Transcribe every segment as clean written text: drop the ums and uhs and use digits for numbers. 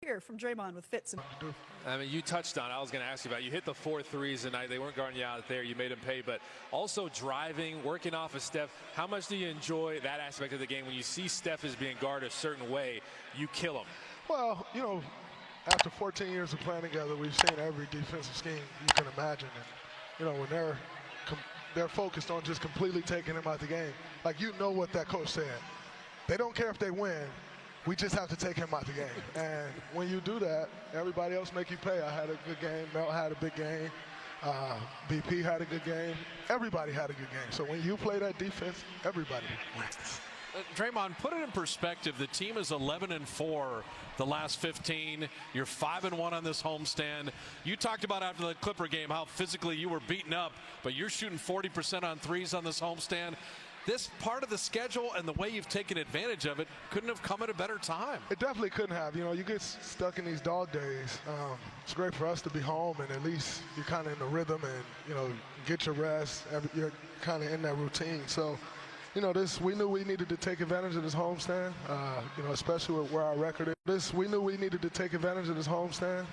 Here from Draymond with fits. I mean, you touched on it. I was going to ask you about it. You hit the 4 threes tonight. They weren't guarding you out there. You made them pay. But also driving, working off of Steph. How much do you enjoy that aspect of the game? When you see Steph is being guarded a certain way, you kill him. Well, you know, after 14 years of playing together, we've seen every defensive scheme you can imagine. And, you know, when they're focused on just completely taking him out the game, like, you know what that coach said. They don't care if they win. We just have to take him out the game. And when you do that, everybody else make you pay. I had a good game. Mel had a big game. BP had a good game. Everybody had a good game. So when you play that defense, everybody wins. Draymond, put it in perspective. The team is 11-4 the last 15. You're 5-1 on this homestand. You talked about after the Clipper game how physically you were beaten up, but you're shooting 40% on threes on this homestand. This part of the schedule and the way you've taken advantage of it couldn't have come at a better time. It definitely couldn't have. You know, you get stuck in these dog days. It's great for us to be home, and at least you're kind of in the rhythm and, you know, get your rest. You're kind of in that routine. So, you know, we knew we needed to take advantage of this homestand, you know, especially with where our record is. We knew we needed to take advantage of this homestand,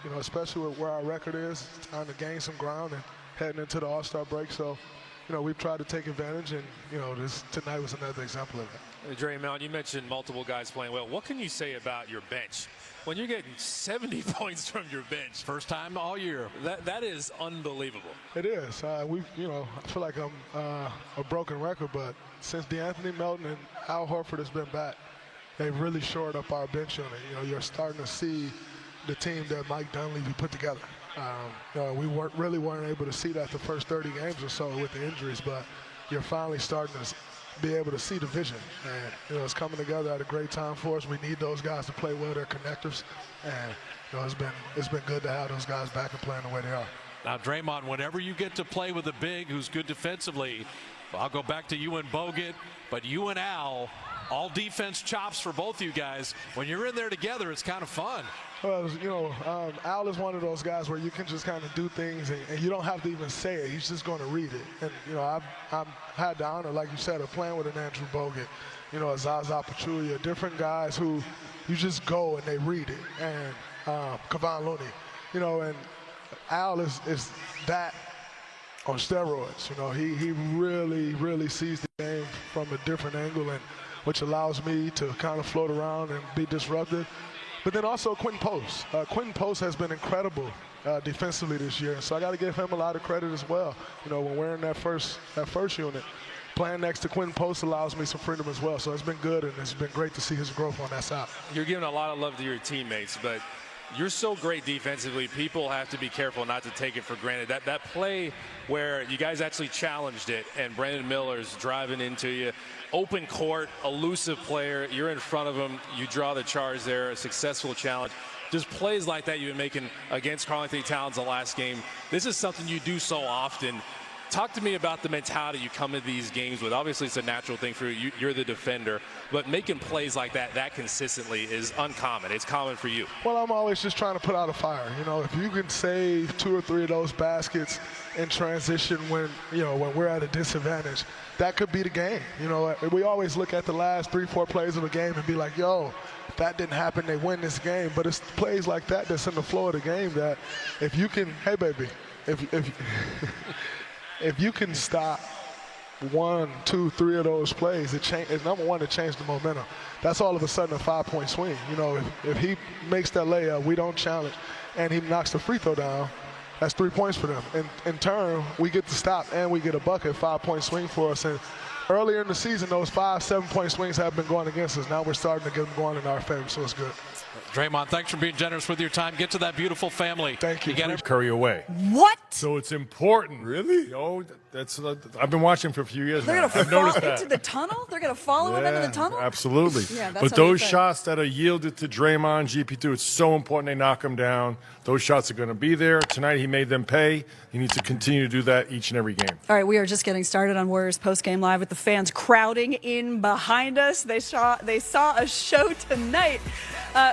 you know, especially with where our record is. It's time to gain some ground and heading into the All-Star break. So, you know, we've tried to take advantage, and, you know, tonight was another example of that. Draymond, you mentioned multiple guys playing well. What can you say about your bench? When you're getting 70 points from your bench. First time all year. That is unbelievable. It is. You know, I feel like I'm a broken record, but since DeAnthony Melton and Al Horford has been back, they've really shored up our bench unit. You know, you're starting to see the team that Mike Dunleavy put together. You know, we weren't able to see that the first 30 games or so with the injuries, but you're finally starting to be able to see the vision. And, you know, it's coming together at a great time for us. We need those guys to play well. They're connectors. And, you know, it's been good to have those guys back and playing the way they are. Now, Draymond, whenever you get to play with a big who's good defensively, I'll go back to you and Bogut, but you and Al, all defense chops for both you guys. When you're in there together, it's kind of fun. Well, you know, Al is one of those guys where you can just kind of do things and you don't have to even say it. He's just going to read it. And, you know, I've had the honor, like you said, of playing with an Andrew Bogut, you know, a Zaza Pachulia, different guys who you just go and they read it. And Kevon Looney, you know, and Al is that on steroids. You know, he really, really sees the game from a different angle, and which allows me to kind of float around and be disruptive. But then also Quentin Post. Quentin Post has been incredible defensively this year, so I got to give him a lot of credit as well. You know, when we're in that first unit, playing next to Quentin Post allows me some freedom as well. So it's been good, and it's been great to see his growth on that side. You're giving a lot of love to your teammates, but you're so great defensively, people have to be careful not to take it for granted. That play where you guys actually challenged it and Brandon Miller's driving into you, open court, elusive player, you're in front of him, you draw the charge there, a successful challenge. Just plays like that you've been making against Karl-Anthony Towns the last game. This is something you do so often. Talk to me about the mentality you come into these games with. Obviously, it's a natural thing for you. You're the defender. But making plays like that consistently is uncommon. It's common for you. Well, I'm always just trying to put out a fire. You know, if you can save 2 or 3 of those baskets in transition when we're at a disadvantage, that could be the game. You know, we always look at the last 3-4 plays of a game and be like, yo, that didn't happen, they win this game. But it's plays like that that's in the flow of the game that if you can, hey, baby, if you can stop 1, 2, 3 of those plays, it's number one, to change the momentum. That's all of a sudden a 5-point swing. You know, if he makes that layup, we don't challenge, and he knocks the free throw down, that's 3 points for them. In turn, we get to stop and we get a bucket, 5-point swing for us. And earlier in the season, those 5, 7-point swings have been going against us. Now we're starting to get them going in our favor, so it's good. Draymond, thanks for being generous with your time. Get to that beautiful family. Thank you. Get Curry away. What? So it's important. Really? I've been watching for a few years They're now. going to I've fall noticed that. into the tunnel? They're going to follow him into the tunnel? Absolutely. Yeah, that's but how those you think. shots that are yielded to Draymond, GP2, it's so important they knock him down. Those shots are going to be there. Tonight he made them pay. He needs to continue to do that each and every game. All right, we are just getting started on Warriors postgame live with the fans crowding in behind us. They saw a show tonight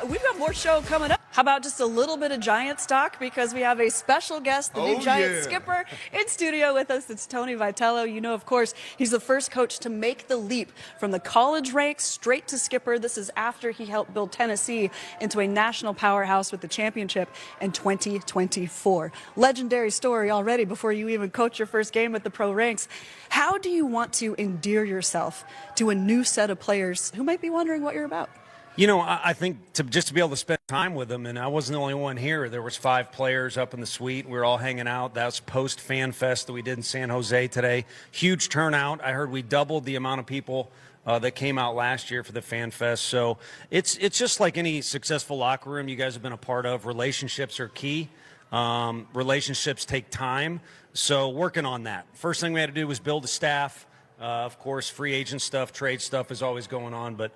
We've got more show coming up. How about just a little bit of Giants talk? Because we have a special guest, the new Giants skipper, in studio with us. It's Tony Vitello. You know, of course, he's the first coach to make the leap from the college ranks straight to skipper. This is after he helped build Tennessee into a national powerhouse with the championship in 2024. Legendary story already before you even coach your first game with the pro ranks. How do you want to endear yourself to a new set of players who might be wondering what you're about? You know, I think just to be able to spend time with them, and I wasn't the only one here. There was 5 players up in the suite. We were all hanging out. That was post-Fan Fest that we did in San Jose today. Huge turnout. I heard we doubled the amount of people that came out last year for the Fan Fest. So it's just like any successful locker room you guys have been a part of. Relationships are key. Relationships take time. So working on that. First thing we had to do was build a staff. Of course, free agent stuff, trade stuff is always going on, but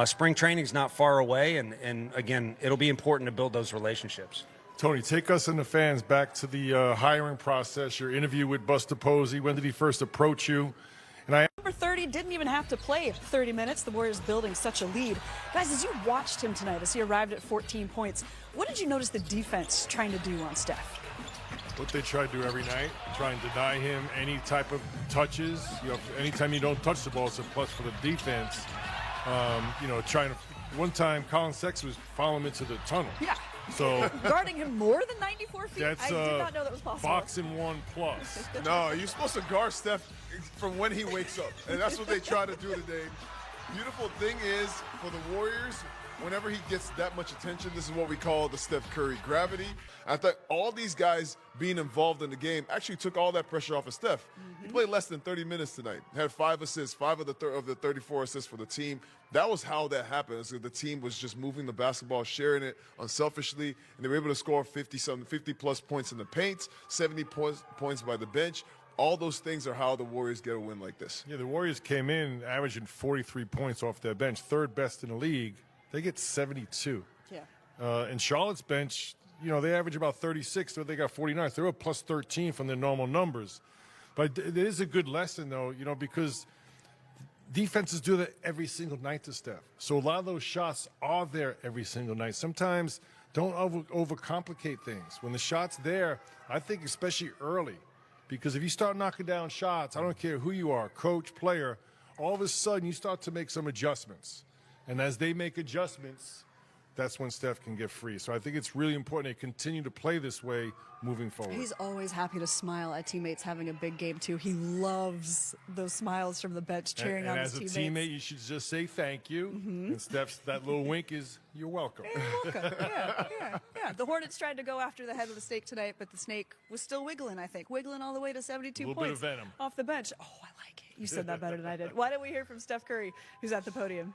spring training is not far away, and again, it'll be important to build those relationships. Tony, take us and the fans back to the hiring process, your interview with Buster Posey. When did he first approach you? And Number 30 didn't even have to play 30 minutes. The Warriors building such a lead. Guys, as you watched him tonight, as he arrived at 14 points, what did you notice the defense trying to do on Steph? what they try to do every night, try and deny him any type of touches. You know, anytime you don't touch the ball, it's a plus for the defense. You know, trying to. One time, Colin Sexton was following him into the tunnel. Yeah. So guarding him more than 94 feet. That's I did not know that was possible. boxing 1+. No, you're supposed to guard Steph from when he wakes up, and that's what they try to do today. Beautiful thing is, for the Warriors, whenever he gets that much attention, this is what we call the Steph Curry gravity. I thought all these guys being involved in the game actually took all that pressure off of Steph. He played less than 30 minutes tonight. Had 5 assists, 5 of the 34 assists for the team. That was how that happened. So the team was just moving the basketball, sharing it unselfishly, and they were able to score 50-plus points in the paint, 70 points by the bench. All those things are how the Warriors get a win like this. Yeah, the Warriors came in averaging 43 points off their bench, third best in the league. They get 72. Yeah. And Charlotte's bench, you know, they average about 36, so they got 49. So they were plus 13 from their normal numbers. But it is a good lesson, though, you know, because defenses do that every single night to Steph. So a lot of those shots are there every single night. Sometimes don't overcomplicate things. When the shot's there, I think especially early, because if you start knocking down shots, I don't care who you are, coach, player, all of a sudden you start to make some adjustments. And as they make adjustments, that's when Steph can get free. So I think it's really important they continue to play this way moving forward. He's always happy to smile at teammates having a big game, too. He loves those smiles from the bench cheering on his teammates. And as a teammate, you should just say thank you. And Steph's, that little wink is, you're welcome. You're welcome. Yeah. The Hornets tried to go after the head of the snake tonight, but the snake was still wiggling, I think. Wiggling all the way to 72 Little points bit of venom. off the bench. Oh, I like it. You said that better than I did. Why don't we hear from Steph Curry, who's at the podium?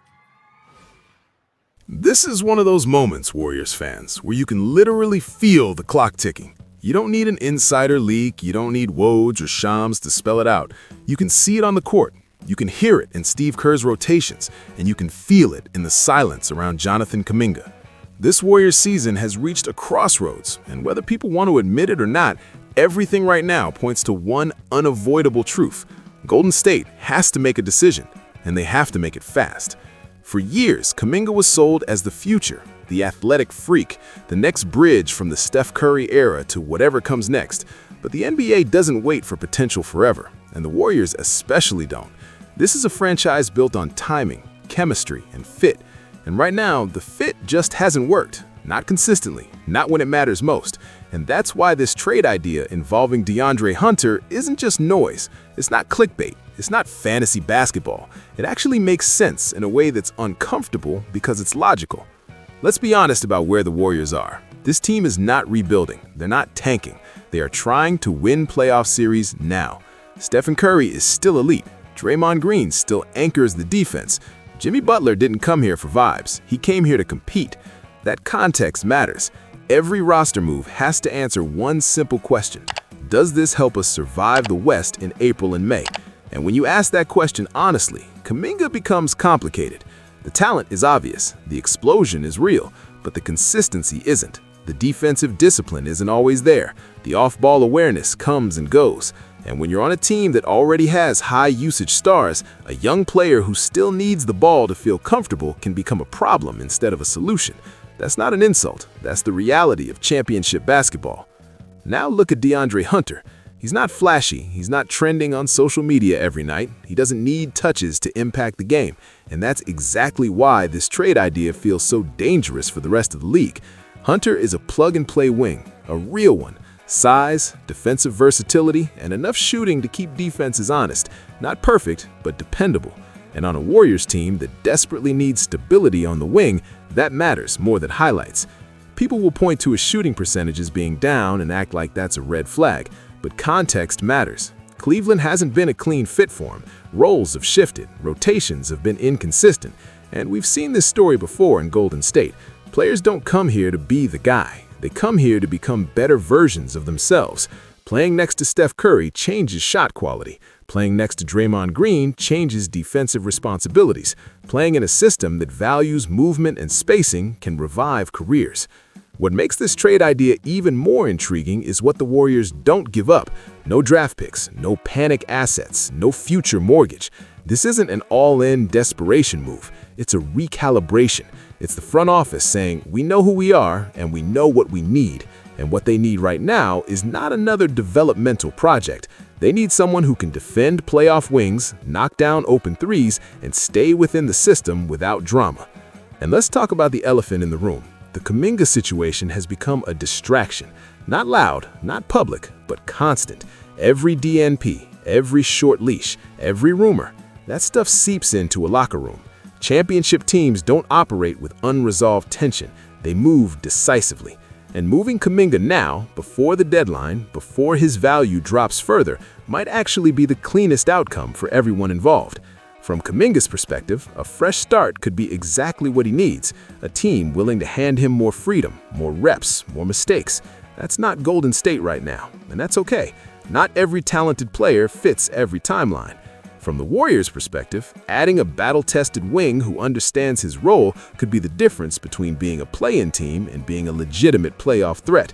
This is one of those moments, Warriors fans, where you can literally feel the clock ticking. You don't need an insider leak, you don't need Woj or Shams to spell it out. You can see it on the court, you can hear it in Steve Kerr's rotations, and you can feel it in the silence around Jonathan Kuminga. This Warriors season has reached a crossroads, and whether people want to admit it or not, everything right now points to one unavoidable truth. Golden State has to make a decision, and they have to make it fast. For years, Kuminga was sold as the future, the athletic freak, the next bridge from the Steph Curry era to whatever comes next. But the NBA doesn't wait for potential forever, and the Warriors especially don't. This is a franchise built on timing, chemistry, and fit. And right now, the fit just hasn't worked. Not consistently, not when it matters most. And that's why this trade idea involving DeAndre Hunter isn't just noise. It's not clickbait. It's not fantasy basketball. It actually makes sense in a way that's uncomfortable because it's logical. Let's be honest about where the Warriors are. This team is not rebuilding. They're not tanking. They are trying to win playoff series now. Stephen Curry is still elite. Draymond Green still anchors the defense. Jimmy Butler didn't come here for vibes. He came here to compete. That context matters. Every roster move has to answer one simple question. Does this help us survive the West in April and May? And when you ask that question honestly, Kuminga becomes complicated. The talent is obvious, the explosion is real, but the consistency isn't. The defensive discipline isn't always there. The off-ball awareness comes and goes. And when you're on a team that already has high-usage stars, a young player who still needs the ball to feel comfortable can become a problem instead of a solution. That's not an insult. That's the reality of championship basketball. Now look at DeAndre Hunter. He's not flashy. He's not trending on social media every night. He doesn't need touches to impact the game. And that's exactly why this trade idea feels so dangerous for the rest of the league. Hunter is a plug-and-play wing, a real one. Size, defensive versatility, and enough shooting to keep defenses honest. Not perfect, but dependable. And on a Warriors team that desperately needs stability on the wing, that matters more than highlights. People will point to his shooting percentages being down and act like that's a red flag, but context matters. Cleveland hasn't been a clean fit for him. Roles have shifted, rotations have been inconsistent, and we've seen this story before in Golden State. Players don't come here to be the guy. They come here to become better versions of themselves. Playing next to Steph Curry changes shot quality. Playing next to Draymond Green changes defensive responsibilities. Playing in a system that values movement and spacing can revive careers. What makes this trade idea even more intriguing is what the Warriors don't give up. No draft picks, no panic assets, no future mortgage. This isn't an all-in desperation move. It's a recalibration. It's the front office saying, we know who we are and we know what we need. And what they need right now is not another developmental project. They need someone who can defend playoff wings, knock down open threes, and stay within the system without drama. And let's talk about the elephant in the room. The Kuminga situation has become a distraction. Not loud, not public, but constant. Every DNP, every short leash, every rumor, that stuff seeps into a locker room. Championship teams don't operate with unresolved tension. They move decisively. And moving Kuminga now, before the deadline, before his value drops further, might actually be the cleanest outcome for everyone involved. From Kuminga's perspective, a fresh start could be exactly what he needs, a team willing to hand him more freedom, more reps, more mistakes. That's not Golden State right now, and that's okay. Not every talented player fits every timeline. From the Warriors' perspective, adding a battle-tested wing who understands his role could be the difference between being a play-in team and being a legitimate playoff threat.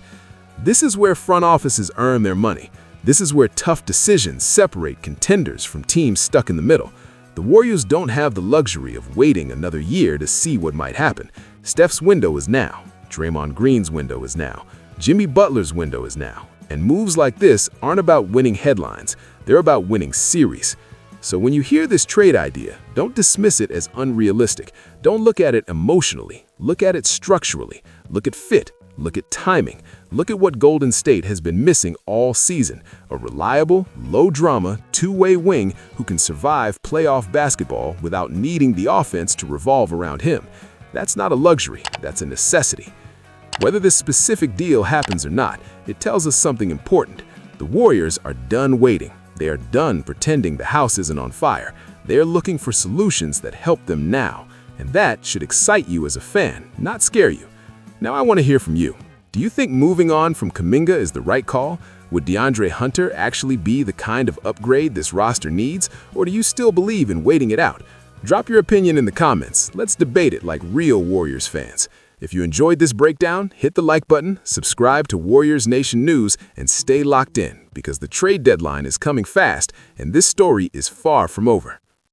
This is where front offices earn their money. This is where tough decisions separate contenders from teams stuck in the middle. The Warriors don't have the luxury of waiting another year to see what might happen. Steph's window is now. Draymond Green's window is now. Jimmy Butler's window is now. And moves like this aren't about winning headlines. They're about winning series. So when you hear this trade idea, don't dismiss it as unrealistic. Don't look at it emotionally. Look at it structurally. Look at fit. Look at timing. Look at what Golden State has been missing all season. A reliable, low-drama, two-way wing who can survive playoff basketball without needing the offense to revolve around him. That's not a luxury. That's a necessity. Whether this specific deal happens or not, it tells us something important. The Warriors are done waiting. They are done pretending the house isn't on fire. They are looking for solutions that help them now. And that should excite you as a fan, not scare you. Now I want to hear from you. Do you think moving on from Kuminga is the right call? Would DeAndre Hunter actually be the kind of upgrade this roster needs? Or do you still believe in waiting it out? Drop your opinion in the comments. Let's debate it like real Warriors fans. If you enjoyed this breakdown, hit the like button, subscribe to Warriors Nation News, and stay locked in because the trade deadline is coming fast and this story is far from over.